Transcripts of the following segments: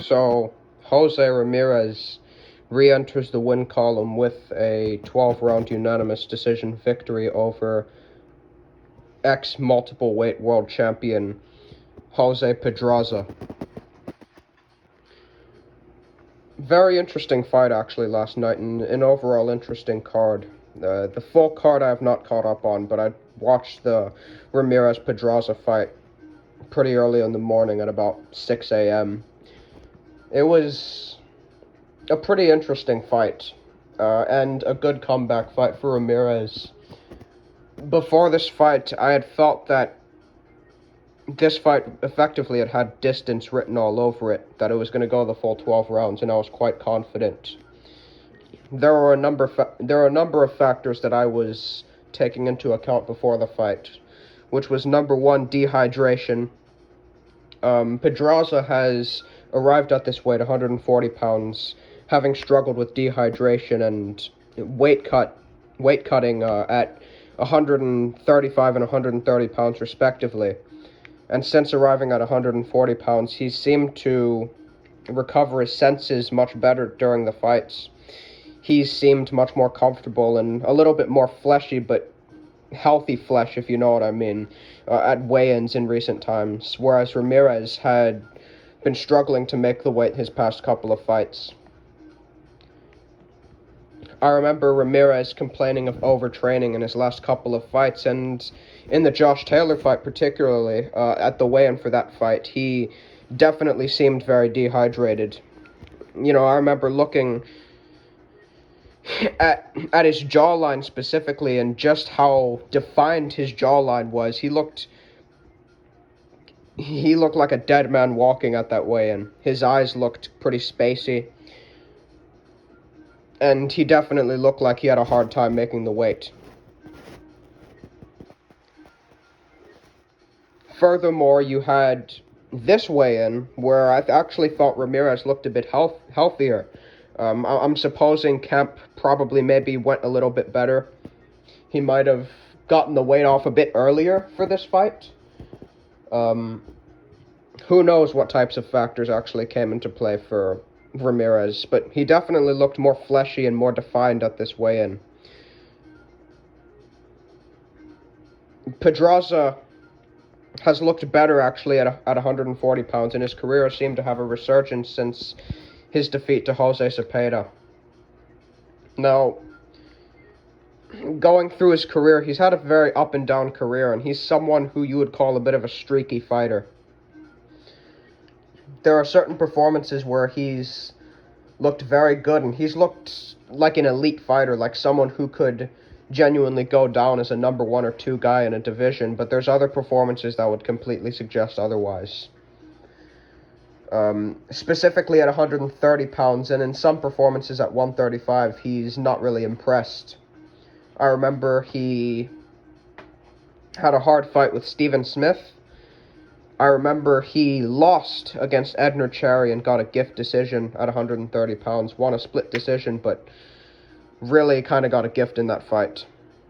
So, Jose Ramirez re-enters the win column with a 12-round unanimous decision victory over ex-multiple weight world champion Jose Pedraza. Very interesting fight, actually, last night, and an overall interesting card. The full card I have not caught up on, but I watched the Ramirez-Pedraza fight pretty early in the morning at about 6 a.m. It was a pretty interesting fight, and a good comeback fight for Ramirez. Before this fight, I had felt that this fight effectively had distance written all over it, that it was going to go the full 12 rounds, and I was quite confident. There are a number of factors that I was taking into account before the fight, which was number one, dehydration. Pedraza has arrived at this weight, 140 pounds, having struggled with dehydration and weight cutting at 135 and 130 pounds respectively. And since arriving at 140 pounds, he seemed to recover his senses much better during the fights. He seemed much more comfortable and a little bit more fleshy, but healthy flesh, if you know what I mean, at weigh-ins in recent times, whereas Ramirez had been struggling to make the weight his past couple of fights. I remember Ramirez complaining of overtraining in his last couple of fights, and in the Josh Taylor fight particularly, at the weigh-in for that fight, he definitely seemed very dehydrated. You know, I remember looking at his jawline specifically and just how defined his jawline was. He looked like a dead man walking at that weigh-in. His eyes looked pretty spacey, and he definitely looked like he had a hard time making the weight. Furthermore, you had this weigh-in where I actually thought Ramirez looked a bit healthier. I'm supposing camp probably maybe went a little bit better. He might have gotten the weight off a bit earlier for this fight. Who knows what types of factors actually came into play for Ramirez, but he definitely looked more fleshy and more defined at this weigh-in. Pedraza has looked better actually at 140 pounds, and his career seemed to have a resurgence since his defeat to Jose Cepeda. Now, going through his career, he's had a very up and down career, and he's someone who you would call a bit of a streaky fighter. There are certain performances where he's looked very good, and he's looked like an elite fighter, like someone who could genuinely go down as a number 1 or 2 guy in a division, but there's other performances that would completely suggest otherwise. Specifically at 130 pounds, and in some performances at 135, he's not really impressed. I remember he had a hard fight with Steven Smith. I remember he lost against Edner Cherry and got a gift decision at 130 pounds. Won a split decision, but really kind of got a gift in that fight.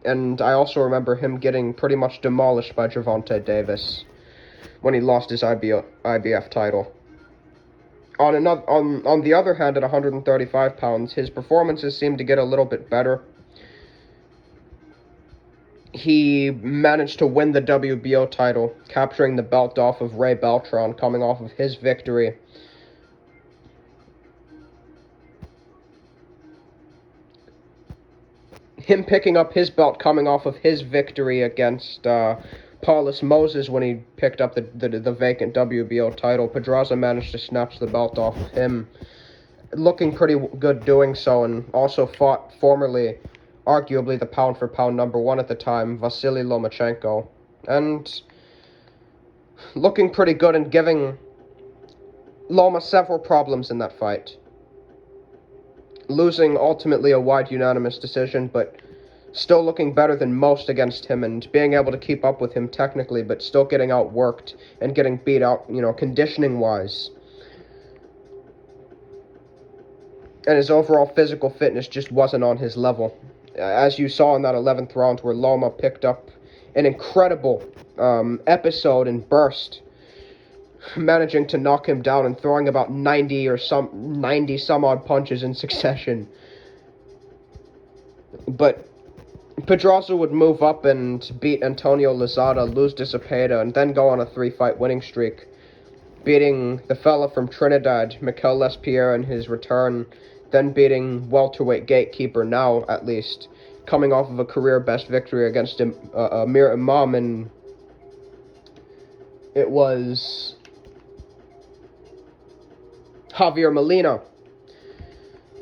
And I also remember him getting pretty much demolished by Gervonta Davis when he lost his IBF title. On the other hand, at 135 pounds, his performances seemed to get a little bit better. He managed to win the WBO title, capturing the belt off of Ray Beltran, coming off of his victory. Him picking up his belt coming off of his victory against Paulus Moses when he picked up the vacant WBO title. Pedraza managed to snatch the belt off of him, looking pretty good doing so, and also fought formerly arguably the pound-for-pound number 1 at the time, Vasily Lomachenko, and looking pretty good and giving Loma several problems in that fight. Losing ultimately a wide unanimous decision, but still looking better than most against him and being able to keep up with him technically, but still getting outworked and getting beat out, conditioning-wise. And his overall physical fitness just wasn't on his level. As you saw in that 11th round where Loma picked up an incredible episode and burst managing to knock him down and throwing about 90 some odd punches in succession. But Pedraza would move up and beat Antonio Lozada, lose to Cepeda, and then go on a 3-fight winning streak, beating the fella from Trinidad, Mikel Lespierre, in his return, then beating welterweight gatekeeper, now at least, coming off of a career-best victory against Amir Imam, and it was Javier Molina.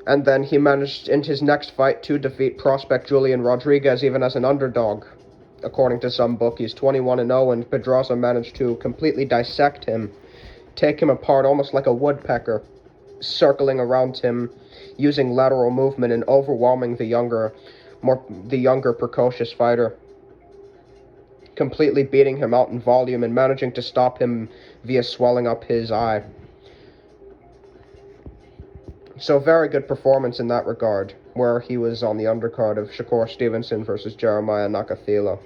And then he managed, in his next fight, to defeat prospect Julian Rodriguez, even as an underdog. According to some bookies, 21-0, and Pedraza managed to completely dissect him, take him apart almost like a woodpecker, circling around him, using lateral movement and overwhelming the younger, precocious fighter, completely beating him out in volume and managing to stop him via swelling up his eye. So very good performance in that regard, where he was on the undercard of Shakur Stevenson versus Jeremiah Nakathila.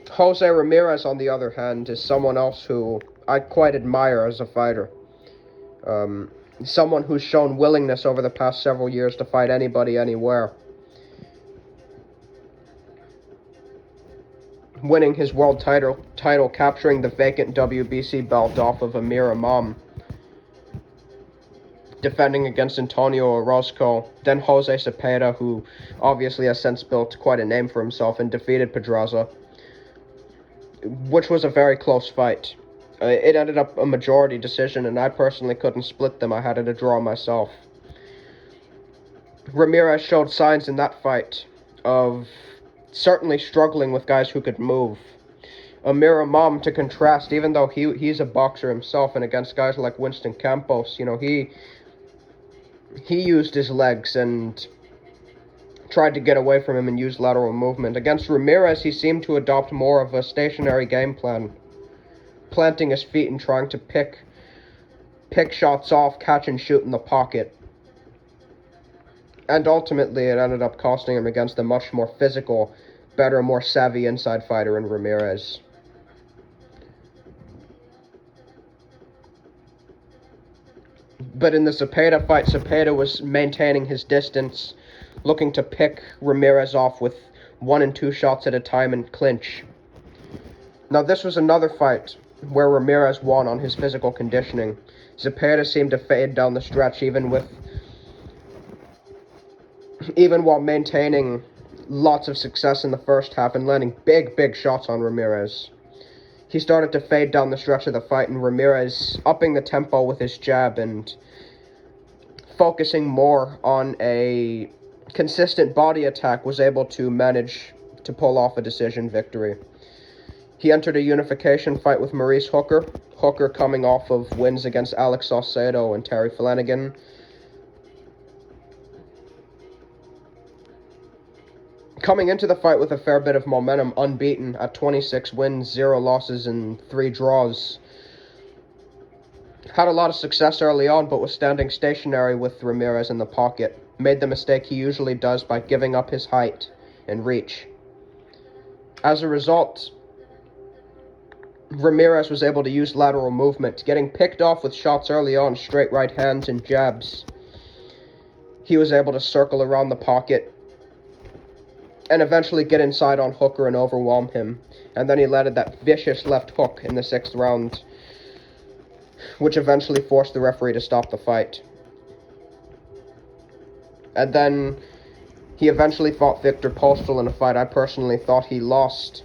Jose Ramirez, on the other hand, is someone else who I quite admire as a fighter. Someone who's shown willingness over the past several years to fight anybody, anywhere. Winning his world title, capturing the vacant WBC belt off of Amir Imam, defending against Antonio Orozco, then Jose Cepeda, who obviously has since built quite a name for himself, and defeated Pedraza, which was a very close fight. It ended up a majority decision, and I personally couldn't split them. I had it a draw myself. Ramirez showed signs in that fight of certainly struggling with guys who could move. Amir Imam, to contrast, even though he's a boxer himself, and against guys like Winston Campos, he used his legs and tried to get away from him and use lateral movement. Against Ramirez, he seemed to adopt more of a stationary game plan, planting his feet and trying to pick shots off, catch and shoot in the pocket. And ultimately, it ended up costing him against a much more physical, better, more savvy inside fighter in Ramirez. But in the Cepeda fight, Cepeda was maintaining his distance, looking to pick Ramirez off with 1 and 2 shots at a time and clinch. Now, this was another fight where Ramirez won on his physical conditioning. Cepeda seemed to fade down the stretch, even while maintaining lots of success in the first half and landing big shots on Ramirez. He started to fade down the stretch of the fight, and Ramirez, upping the tempo with his jab and focusing more on a consistent body attack, was able to manage to pull off a decision victory. He entered a unification fight with Maurice Hooker. Hooker coming off of wins against Alex Saucedo and Terry Flanagan. Coming into the fight with a fair bit of momentum, unbeaten at 26 wins, 0 losses, and 3 draws. Had a lot of success early on, but was standing stationary with Ramirez in the pocket. Made the mistake he usually does by giving up his height and reach. As a result, Ramirez was able to use lateral movement, getting picked off with shots early on, straight right hands and jabs. He was able to circle around the pocket and eventually get inside on Hooker and overwhelm him. And then he landed that vicious left hook in the 6th round, which eventually forced the referee to stop the fight. And then he eventually fought Victor Postal in a fight I personally thought he lost.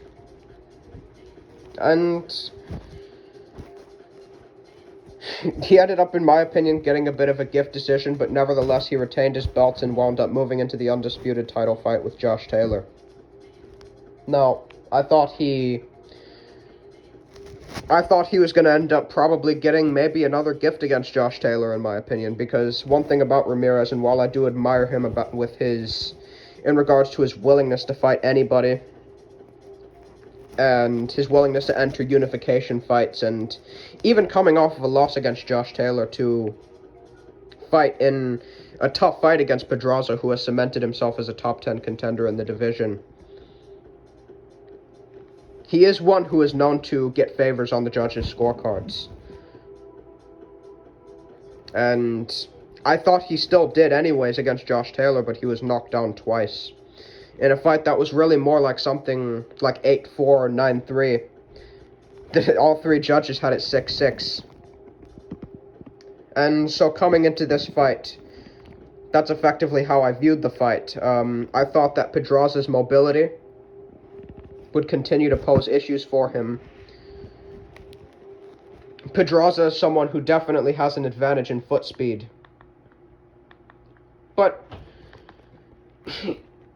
And he ended up, in my opinion, getting a bit of a gift decision, but nevertheless he retained his belts and wound up moving into the undisputed title fight with Josh Taylor. Now, I thought he was going to end up probably getting maybe another gift against Josh Taylor, in my opinion, because one thing about Ramirez, and while I do admire him in regards to his willingness to fight anybody, and his willingness to enter unification fights, and even coming off of a loss against Josh Taylor to fight in a tough fight against Pedraza, who has cemented himself as a top 10 contender in the division. he is one who is known to get favors on the judges' scorecards. And I thought he still did anyways against Josh Taylor, but he was knocked down twice. In a fight that was really more like something like 8-4 or 9-3. All three judges had it 6-6. And so coming into this fight, that's effectively how I viewed the fight. I thought that Pedraza's mobility would continue to pose issues for him. Pedraza is someone who definitely has an advantage in foot speed. But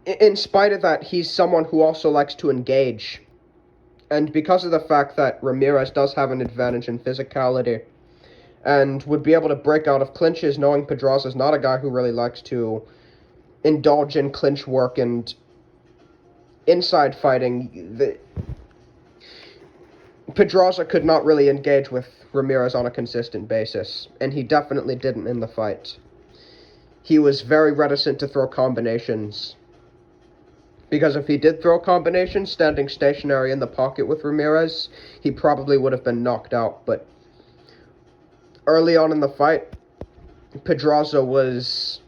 in spite of that, he's someone who also likes to engage. And because of the fact that Ramirez does have an advantage in physicality and would be able to break out of clinches, knowing Pedraza's not a guy who really likes to indulge in clinch work and inside fighting, Pedraza could not really engage with Ramirez on a consistent basis, and he definitely didn't in the fight. He was very reticent to throw combinations, because if he did throw combinations standing stationary in the pocket with Ramirez, he probably would have been knocked out. But early on in the fight, Pedraza was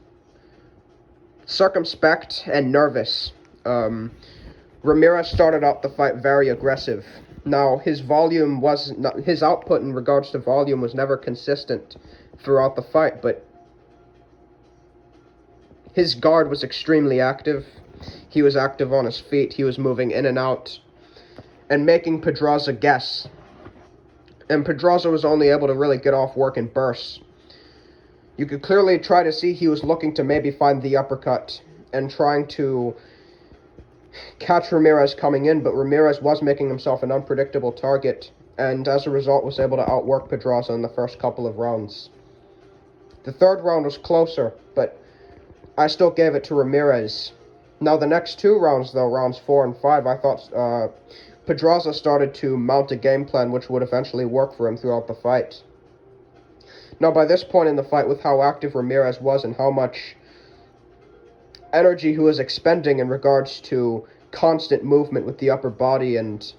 circumspect and nervous. Ramirez started out the fight very aggressive. Now, his output in regards to volume was never consistent throughout the fight, but his guard was extremely active. He was active on his feet. He was moving in and out and making Pedraza guess. And Pedraza was only able to really get off work in bursts. You could clearly try to see he was looking to maybe find the uppercut and trying to catch Ramirez coming in, but Ramirez was making himself an unpredictable target, and as a result was able to outwork Pedraza in the first couple of rounds. The third round was closer, but I still gave it to Ramirez. Now the next two rounds, though, rounds 4 and 5, I thought Pedraza started to mount a game plan which would eventually work for him throughout the fight. Now by this point in the fight, with how active Ramirez was and how much energy he was expending in regards to constant movement with the upper body and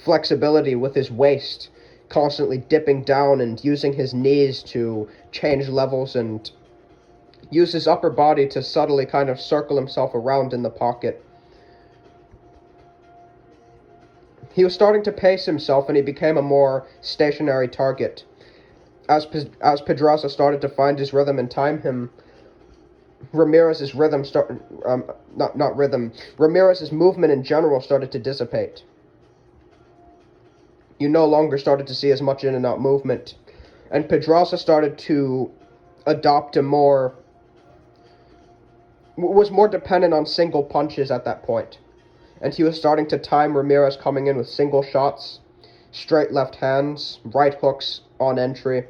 flexibility with his waist, constantly dipping down and using his knees to change levels and use his upper body to subtly kind of circle himself around in the pocket. He was starting to pace himself, and he became a more stationary target. As Pedraza started to find his rhythm and time him, Ramirez's Ramirez's movement in general started to dissipate. You no longer started to see as much in and out movement, and Pedraza started to adopt was more dependent on single punches at that point. And he was starting to time Ramirez coming in with single shots, straight left hands, right hooks on entry.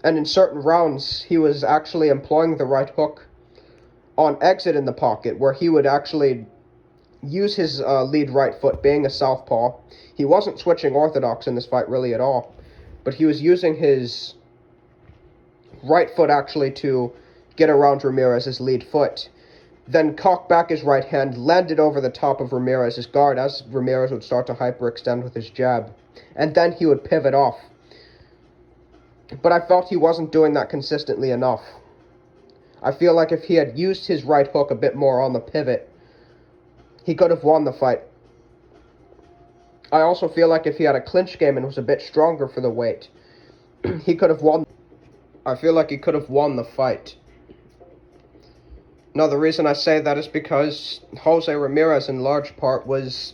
And in certain rounds, he was actually employing the right hook on exit in the pocket, where he would actually use his lead right foot, being a southpaw. He wasn't switching orthodox in this fight really at all, but he was using his right foot actually to get around Ramirez's lead foot, then cock back his right hand, landed over the top of Ramirez's guard as Ramirez would start to hyperextend with his jab, and then he would pivot off. But I felt he wasn't doing that consistently enough. I feel like if he had used his right hook a bit more on the pivot, he could have won the fight. I also feel like if he had a clinch game and was a bit stronger for the weight, he could have won. I feel like he could have won the fight. Now, the reason I say that is because Jose Ramirez, in large part, was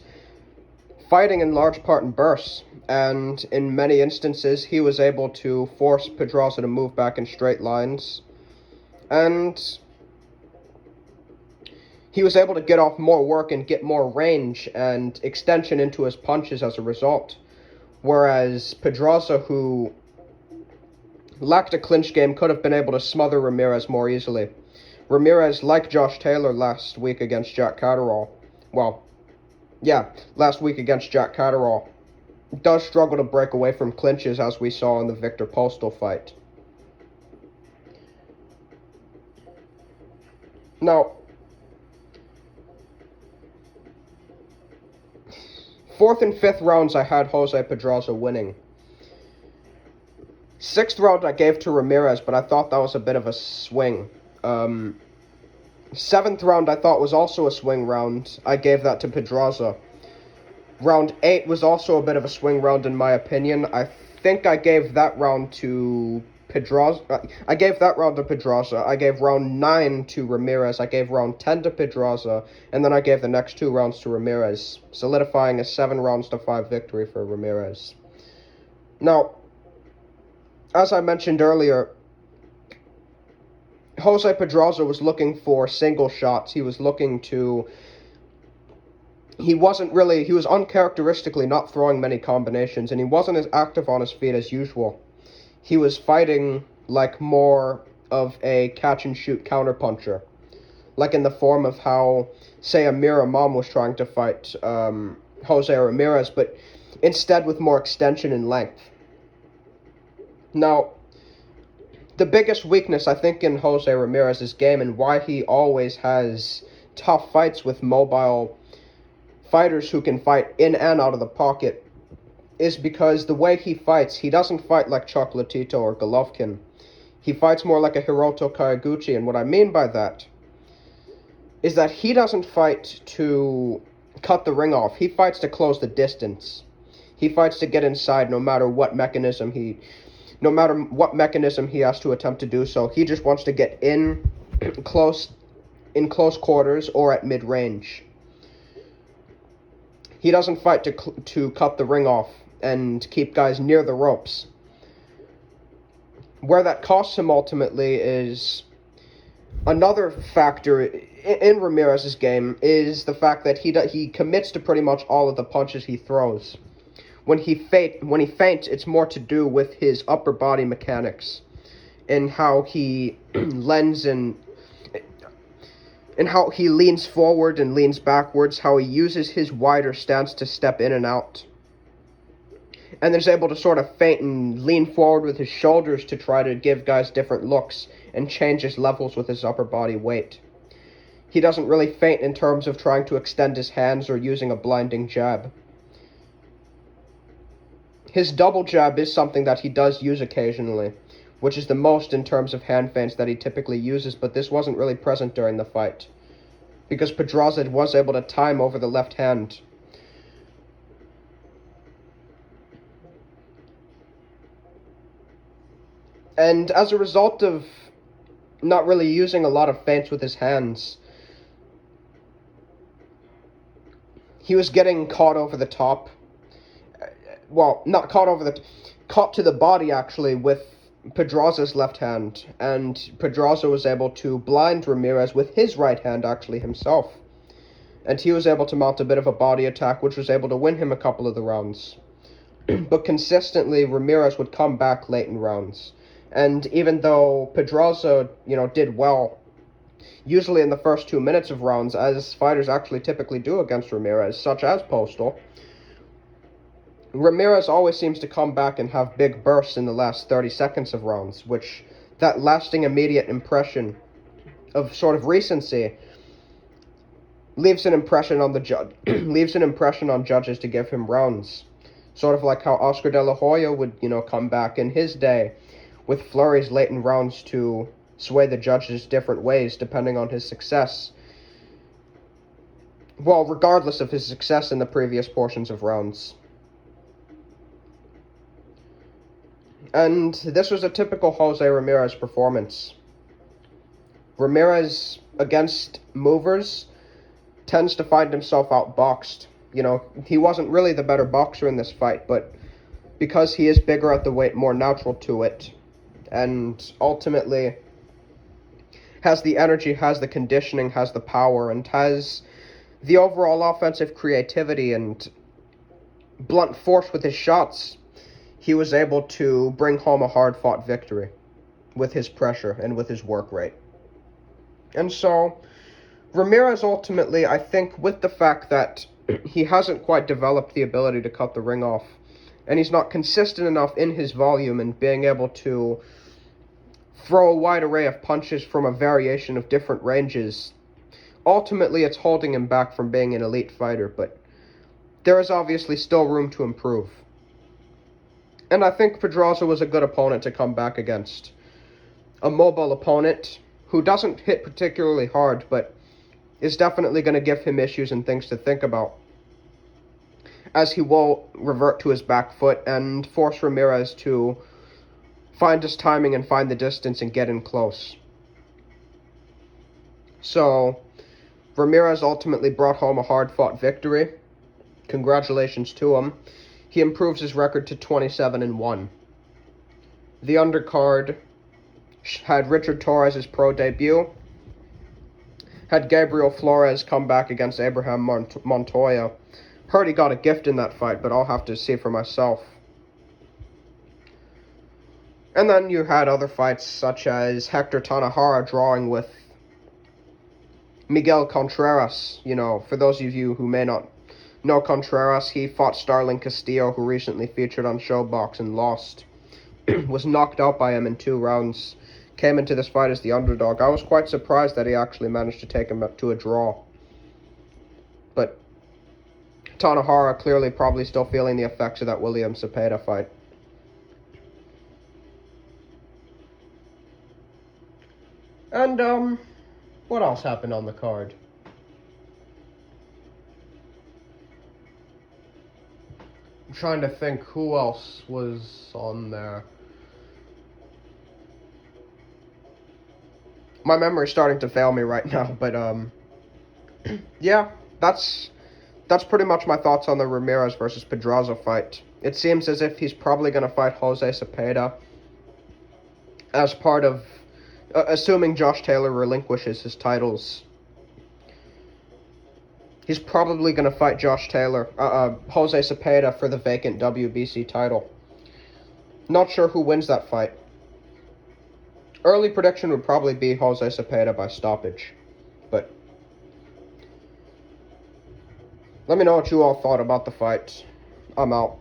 fighting in large part in bursts, and in many instances, he was able to force Pedraza to move back in straight lines, and he was able to get off more work and get more range and extension into his punches as a result, whereas Pedraza, who lacked a clinch game, could have been able to smother Ramirez more easily. Ramirez, like Josh Taylor last week against Jack Catterall, last week against Jack Catterall, does struggle to break away from clinches, as we saw in the Victor Postal fight. Now, Fourth and fifth rounds, I had Jose Pedraza winning. Sixth round, I gave to Ramirez, but I thought that was a bit of a swing. Seventh round, I thought was also a swing round. I gave that to Pedraza. Round 8 was also a bit of a swing round, in my opinion. I think I gave that round to Pedraza. I gave that round to Pedraza. I gave round 9 to Ramirez. I gave round 10 to Pedraza. And then I gave the next 2 rounds to Ramirez, solidifying a 7-5 victory for Ramirez. Now, as I mentioned earlier, Jose Pedraza was looking for single shots. He was uncharacteristically not throwing many combinations, and he wasn't as active on his feet as usual. He was fighting like more of a catch-and-shoot counterpuncher, like in the form of how, say, Amir Imam was trying to fight Jose Ramirez, but instead with more extension and length. Now, the biggest weakness, I think, in Jose Ramirez's game, and why he always has tough fights with mobile fighters who can fight in and out of the pocket, is because the way he fights, he doesn't fight like Chocolatito or Golovkin. He fights more like a Hiroto Kawaguchi, and what I mean by that is that he doesn't fight to cut the ring off. He fights to close the distance. He fights to get inside no matter what mechanism he has to attempt to do so. He just wants to get in close quarters or at mid-range. He doesn't fight to cut the ring off and keep guys near the ropes. Where that costs him ultimately is another factor in Ramirez's game is the fact that he commits to pretty much all of the punches he throws. When he feints, it's more to do with his upper body mechanics and how he how he leans forward and leans backwards, how he uses his wider stance to step in and out, and is able to sort of feint and lean forward with his shoulders to try to give guys different looks and change his levels with his upper body weight. He doesn't really feint in terms of trying to extend his hands or using a blinding jab. His double jab is something that he does use occasionally, which is the most in terms of hand feints that he typically uses, but this wasn't really present during the fight, because Pedraza was able to time over the left hand. And as a result of not really using a lot of feints with his hands, he was getting caught over the top. Well, not caught over caught to the body, actually, with Pedraza's left hand, and Pedraza was able to blind Ramirez with his right hand, actually, himself. And he was able to mount a bit of a body attack, which was able to win him a couple of the rounds. But consistently, Ramirez would come back late in rounds. And even though Pedraza, did well, usually in the first 2 minutes of rounds, as fighters actually typically do against Ramirez, such as Postal, Ramirez always seems to come back and have big bursts in the last 30 seconds of rounds, which that lasting immediate impression of sort of recency leaves an impression on judges to give him rounds. Sort of like how Oscar De La Hoya would, come back in his day with flurries late in rounds to sway the judges different ways depending on his success. Well, regardless of his success in the previous portions of rounds. And this was a typical Jose Ramirez performance. Ramirez, against movers, tends to find himself outboxed. He wasn't really the better boxer in this fight, but because he is bigger at the weight, more natural to it, and ultimately has the energy, has the conditioning, has the power, and has the overall offensive creativity and blunt force with his shots, he was able to bring home a hard-fought victory with his pressure and with his work rate. And so, Ramirez ultimately, I think, with the fact that he hasn't quite developed the ability to cut the ring off, and he's not consistent enough in his volume and being able to throw a wide array of punches from a variation of different ranges, ultimately it's holding him back from being an elite fighter. But there is obviously still room to improve. And I think Pedraza was a good opponent to come back against. A mobile opponent who doesn't hit particularly hard, but is definitely going to give him issues and things to think about, as he will revert to his back foot and force Ramirez to find his timing and find the distance and get in close. So, Ramirez ultimately brought home a hard-fought victory. Congratulations to him. He improves his record to 27-1. The undercard had Richard Torres' pro debut, had Gabriel Flores come back against Abraham Montoya. Heard he got a gift in that fight, but I'll have to see for myself. And then you had other fights such as Hector Tanajara drawing with Miguel Contreras. You know, for those of you who may not know Contreras, he fought Starling Castillo, who recently featured on Showbox and lost. Was knocked out by him in 2 rounds. Came into this fight as the underdog. I was quite surprised that he actually managed to take him to a draw. But Tanajara clearly probably still feeling the effects of that William Cepeda fight. And, what else happened on the card? I'm trying to think who else was on there. My memory's starting to fail me right now, but, yeah, that's pretty much my thoughts on the Ramirez versus Pedraza fight. It seems as if he's probably going to fight Jose Cepeda as part of, assuming Josh Taylor relinquishes his titles. He's probably going to fight Josh Taylor, Jose Cepeda for the vacant WBC title. Not sure who wins that fight. Early prediction would probably be Jose Cepeda by stoppage. But let me know what you all thought about the fight. I'm out.